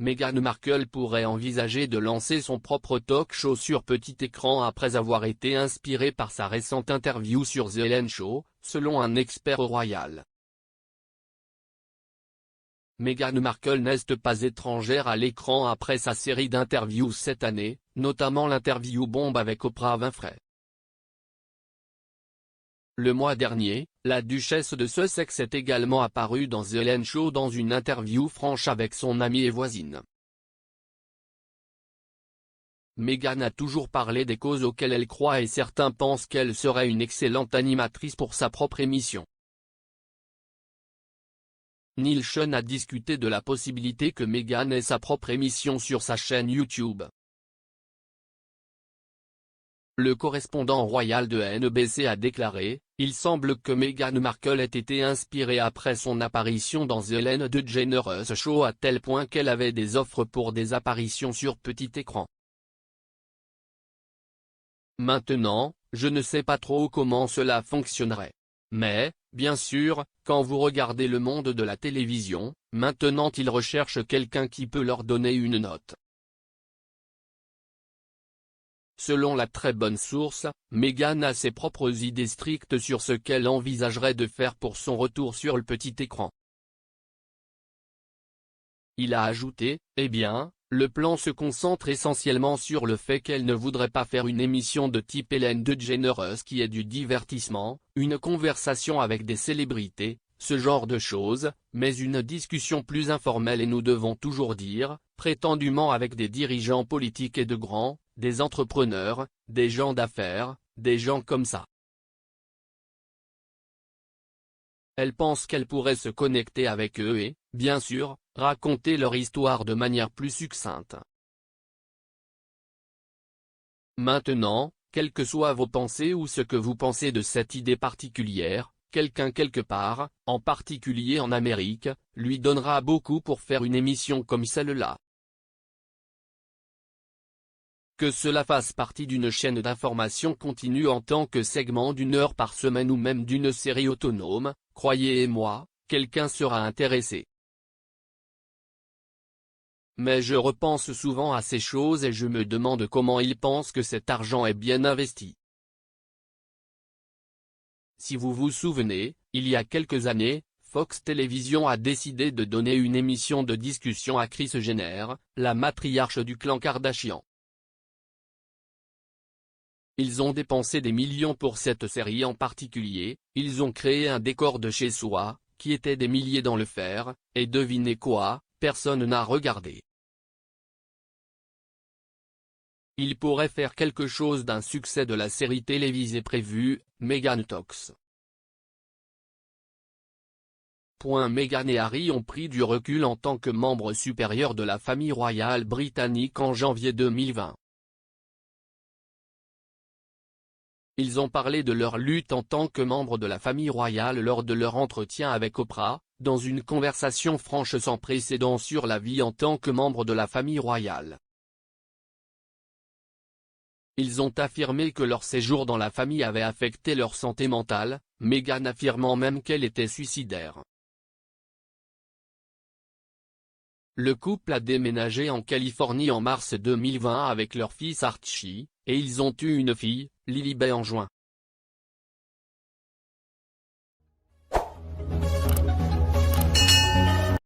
Meghan Markle pourrait envisager de lancer son propre talk-show sur petit écran après avoir été inspirée par sa récente interview sur The Ellen Show, selon un expert royal. Meghan Markle n'est pas étrangère à l'écran après sa série d'interviews cette année, notamment l'interview bombe avec Oprah Winfrey. Le mois dernier, la duchesse de Sussex est également apparue dans The Ellen Show dans une interview franche avec son amie et voisine. Meghan a toujours parlé des causes auxquelles elle croit et certains pensent qu'elle serait une excellente animatrice pour sa propre émission. Neil Sean a discuté de la possibilité que Meghan ait sa propre émission sur sa chaîne YouTube. Le correspondant royal de NBC a déclaré: « Il semble que Meghan Markle ait été inspirée après son apparition dans The Ellen DeGeneres Show à tel point qu'elle avait des offres pour des apparitions sur petit écran. Maintenant, je ne sais pas trop comment cela fonctionnerait. Mais, bien sûr, quand vous regardez le monde de la télévision, maintenant ils recherchent quelqu'un qui peut leur donner une note. » Selon la très bonne source, Meghan a ses propres idées strictes sur ce qu'elle envisagerait de faire pour son retour sur le petit écran. Il a ajouté: « Eh bien, le plan se concentre essentiellement sur le fait qu'elle ne voudrait pas faire une émission de type Ellen DeGeneres qui est du divertissement, une conversation avec des célébrités, ce genre de choses, mais une discussion plus informelle et nous devons toujours dire, prétendument avec des dirigeants politiques et de grands, des entrepreneurs, des gens d'affaires, des gens comme ça. » Elle pense qu'elle pourrait se connecter avec eux et, bien sûr, raconter leur histoire de manière plus succincte. Maintenant, quelles que soient vos pensées ou ce que vous pensez de cette idée particulière, quelqu'un quelque part, en particulier en Amérique, lui donnera beaucoup pour faire une émission comme celle-là. Que cela fasse partie d'une chaîne d'information continue en tant que segment d'1 heure par semaine ou même d'une série autonome, croyez-moi, quelqu'un sera intéressé. Mais je repense souvent à ces choses et je me demande comment ils pensent que cet argent est bien investi. Si vous vous souvenez, il y a quelques années, Fox Television a décidé de donner une émission de discussion à Kris Jenner, la matriarche du clan Kardashian. Ils ont dépensé des millions pour cette série en particulier, ils ont créé un décor de chez soi, qui était des milliers dans le fer, et devinez quoi, personne n'a regardé. Ils pourraient faire quelque chose d'un succès de la série télévisée prévue, Meghan Talks. Meghan et Harry ont pris du recul en tant que membres supérieurs de la famille royale britannique en janvier 2020. Ils ont parlé de leur lutte en tant que membres de la famille royale lors de leur entretien avec Oprah, dans une conversation franche sans précédent sur la vie en tant que membre de la famille royale. Ils ont affirmé que leur séjour dans la famille avait affecté leur santé mentale, Meghan affirmant même qu'elle était suicidaire. Le couple a déménagé en Californie en mars 2020 avec leur fils Archie, et ils ont eu une fille, Lilibet en juin.